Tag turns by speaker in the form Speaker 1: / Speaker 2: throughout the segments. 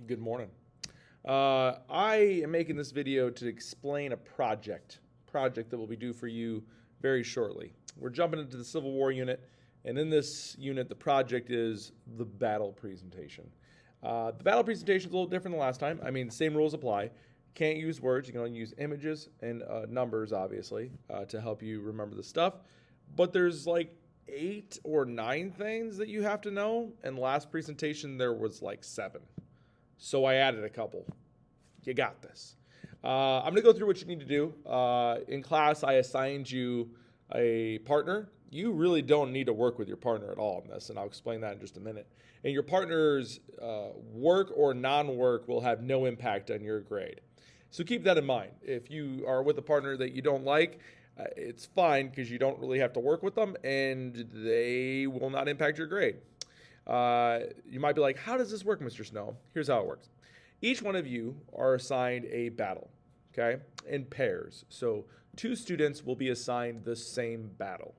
Speaker 1: Good morning. I am making this video to explain a project that will be due for you very shortly. We're jumping into the Civil War unit, and in this unit, the project is the battle presentation. The battle presentation is a little different than last time. I mean, the same rules apply. Can't use words. You can only use images and numbers, obviously, to help you remember the stuff. But there's like 8 or 9 things that you have to know. And the last presentation, there was like 7. So I added a couple. You got this. I'm going to go through what you need to do. In class, I assigned you a partner. You really don't need to work with your partner at all in this, and I'll explain that in just a minute. And your partner's work or non-work will have no impact on your grade. So keep that in mind. If you are with a partner that you don't like, it's fine because you don't really have to work with them, and they will not impact your grade. You might be like, how does this work, Mr. Snow? Here's how it works. Each one of you are assigned a battle, okay, in pairs. So 2 students will be assigned the same battle.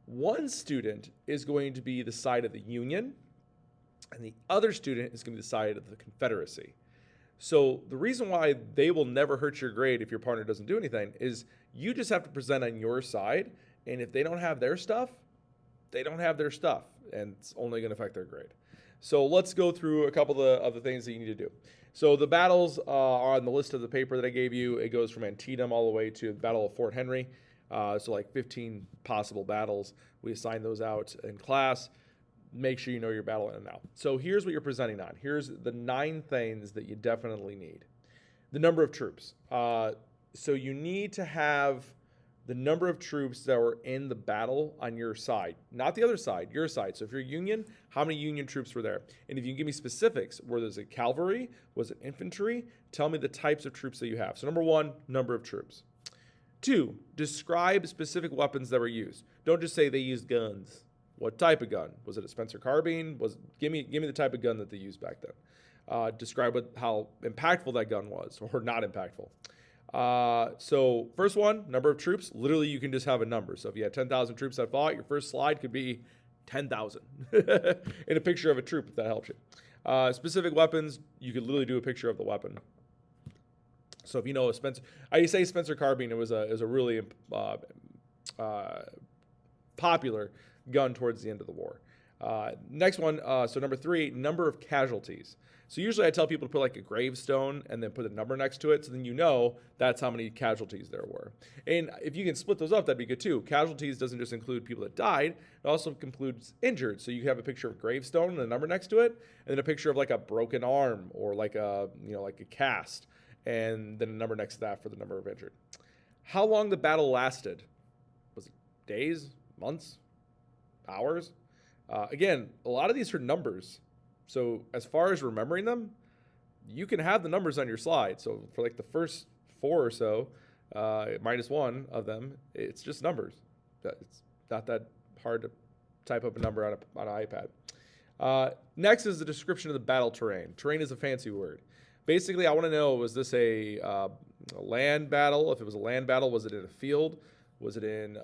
Speaker 1: One student is going to be the side of the Union, and the other student is going to be the side of the Confederacy. So the reason why they will never hurt your grade if your partner doesn't do anything is you just have to present on your side, and if they don't have their stuff, they don't have their stuff, and it's only going to affect their grade. So let's go through a couple of the things that you need to do. So the battles are on the list of the paper that I gave you. It goes from Antietam all the way to the Battle of Fort Henry. So like 15 possible battles. We assign those out in class. Make sure you know your battle in and out. So here's what you're presenting on. Here's the 9 things that you definitely need. The number of troops. So you need to have the number of troops that were in the battle on your side, not the other side, your side. So if you're Union, how many Union troops were there? And if you can give me specifics, were there a cavalry? Was it infantry? Tell me the types of troops that you have. So number 1, number of troops. 2, describe specific weapons that were used. Don't just say they used guns. What type of gun? Was it a Spencer carbine? Give me the type of gun that they used back then. Describe how impactful that gun was or not impactful. So first one, number of troops, literally you can just have a number. So if you had 10,000 troops that fought, your first slide could be 10,000 in a picture of a troop, if that helps you. Specific weapons, you could literally do a picture of the weapon. So if you know I say Spencer carbine, it was a really popular gun towards the end of the war. Next one, so number 3, number of casualties. So usually I tell people to put like a gravestone and then put a number next to it, so then you know that's how many casualties there were. And if you can split those up, that'd be good too. Casualties doesn't just include people that died, it also includes injured. So you have a picture of a gravestone and a number next to it, and then a picture of like a broken arm or like a cast, and then a number next to that for the number of injured. How long the battle lasted? Was it days, months, hours? Again, a lot of these are numbers. So as far as remembering them, you can have the numbers on your slide. So for like the first 4 or so, -1 of them, it's just numbers. It's not that hard to type up a number on an iPad. Next is the description of the battle terrain. Terrain is a fancy word. Basically, I want to know, was this a land battle? If it was a land battle, was it in a field? Was it in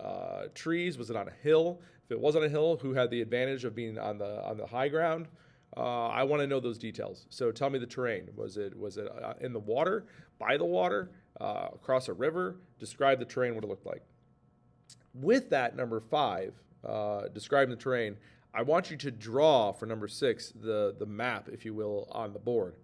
Speaker 1: trees? Was it on a hill? If it was on a hill, who had the advantage of being on the high ground? I want to know those details. So tell me the terrain. Was it in the water, by the water, across a river? Describe the terrain, what it looked like. With that, number 5, describing the terrain, I want you to draw for number 6 the map, if you will, on the board.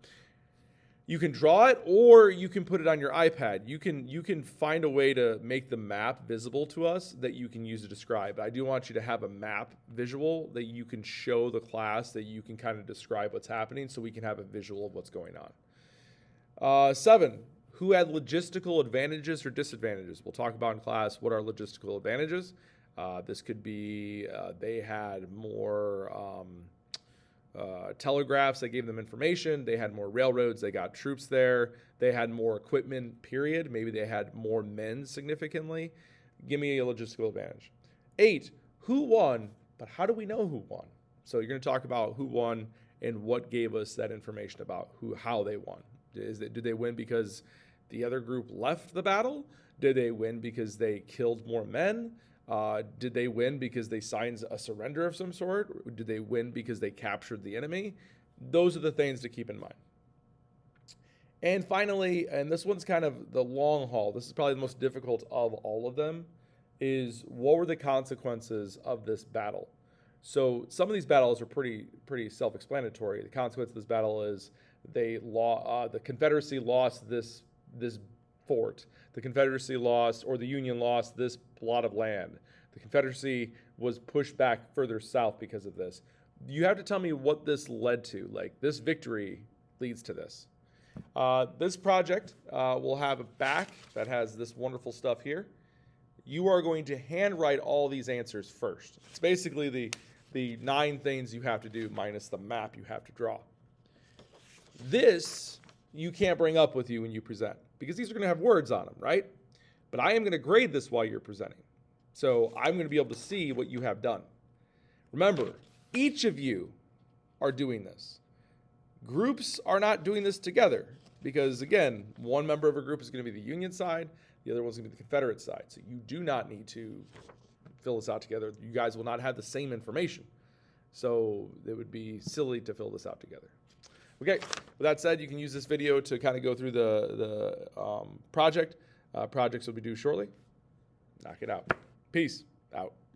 Speaker 1: You can draw it, or you can put it on your iPad. You can find a way to make the map visible to us that you can use to describe. I do want you to have a map visual that you can show the class, that you can kind of describe what's happening, so we can have a visual of what's going on. 7, who had logistical advantages or disadvantages? We'll talk about in class what are logistical advantages. This could be they had more telegraphs that gave them information. They had more railroads. They got troops there. They had more equipment, period. Maybe they had more men significantly. Give me a logistical advantage. 8, who won, but how do we know who won? So you're going to talk about who won and what gave us that information about how they won. Did they win because the other group left the battle? Did they win because they killed more men? Did they win because they signed a surrender of some sort? Did they win because they captured the enemy? Those are the things to keep in mind. And finally, and this one's kind of the long haul, this is probably the most difficult of all of them, is what were the consequences of this battle? So some of these battles are pretty self-explanatory. The consequence of this battle is the Confederacy lost this fort. The Confederacy lost, or the Union lost, this plot of land. The Confederacy was pushed back further south because of this. You have to tell me what this led to. Like, this victory leads to this. This project will have a back that has this wonderful stuff here. You are going to handwrite all these answers first. It's basically the 9 things you have to do minus the map you have to draw. This you can't bring up with you when you present because these are going to have words on them, right? But I am going to grade this while you're presenting. So I'm going to be able to see what you have done. Remember, each of you are doing this. Groups are not doing this together because, again, one member of a group is going to be the Union side, the other one's going to be the Confederate side. So you do not need to fill this out together. You guys will not have the same information. So it would be silly to fill this out together. Okay, with that said, you can use this video to kind of go through the project. Projects will be due shortly. Knock it out. Peace out.